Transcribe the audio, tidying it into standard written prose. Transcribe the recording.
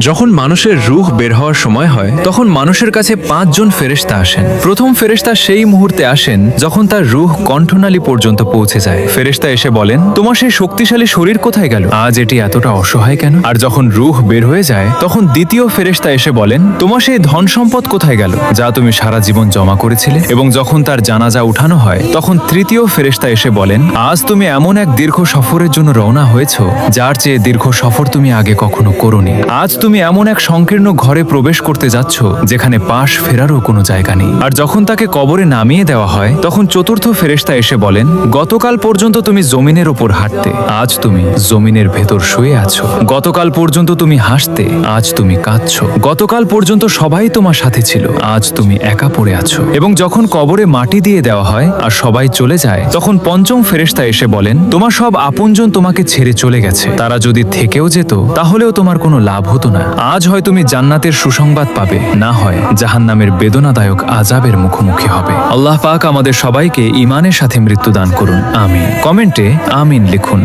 যখন মানুষের রূহ বের হওয়ার সময় হয় তখন মানুষের কাছে 5 জন ফেরেশতা আসেন। প্রথম ফেরেশতা সেই মুহূর্তে আসেন যখন তার রূহ কণ্ঠনালী পর্যন্ত পৌঁছে যায়। ফেরেশতা এসে বলেন, তোমার সেই শক্তিশালী শরীর কোথায় গেল? আজ এটি এতটা অসহায় কেন? আর যখন রূহ বের হয়ে যায় তখন দ্বিতীয় ফেরেশতা এসে বলেন, তোমার সেই ধন সম্পদ কোথায় গেল যা তুমি সারা জীবন জমা করেছিলে? এবং যখন তার জানাজা উঠানো হয় তখন তৃতীয় ফেরেশতা এসে বলেন, আজ তুমি এমন এক দীর্ঘ সফরের জন্য রওনা হয়েছো যার চেয়ে দীর্ঘ সফর তুমি আগে কখনো করোনি। আজ তুমি এমন এক সংকীর্ণ ঘরে প্রবেশ করতে যাচ্ছ যেখানে পাশ ফেরারও কোনো জায়গা নেই। আর যখন তাকে কবরে নামিয়ে দেওয়া হয় তখন চতুর্থ ফেরেশতা এসে বলেন, গতকাল পর্যন্ত তুমি জমিনের ওপর হাঁটতে, আজ তুমি জমিনের ভেতর শুয়ে আছো। গতকাল পর্যন্ত তুমি হাসতে, আজ তুমি কাঁদছো। গতকাল পর্যন্ত সবাই তোমার সাথে ছিল, আজ তুমি একা পড়ে আছো। এবং যখন কবরে মাটি দিয়ে দেওয়া হয় আর সবাই চলে যায় তখন পঞ্চম ফেরেশতা এসে বলেন, তোমার সব আপনজন তোমাকে ছেড়ে চলে গেছে, তারা যদি থেকেও যেত তাহলেও তোমার কোনো লাভ হতো না। আজ হয় তুমি জান্নাতের সুসংবাদ পাবে, না হয় জাহান্নামের বেদনাদায়ক আযাবের মুখোমুখি হবে। আল্লাহ পাক আমাদের সবাইকে ঈমানের সাথে মৃত্যু দান করুন, আমিন। কমেন্টে আমিন লিখুন।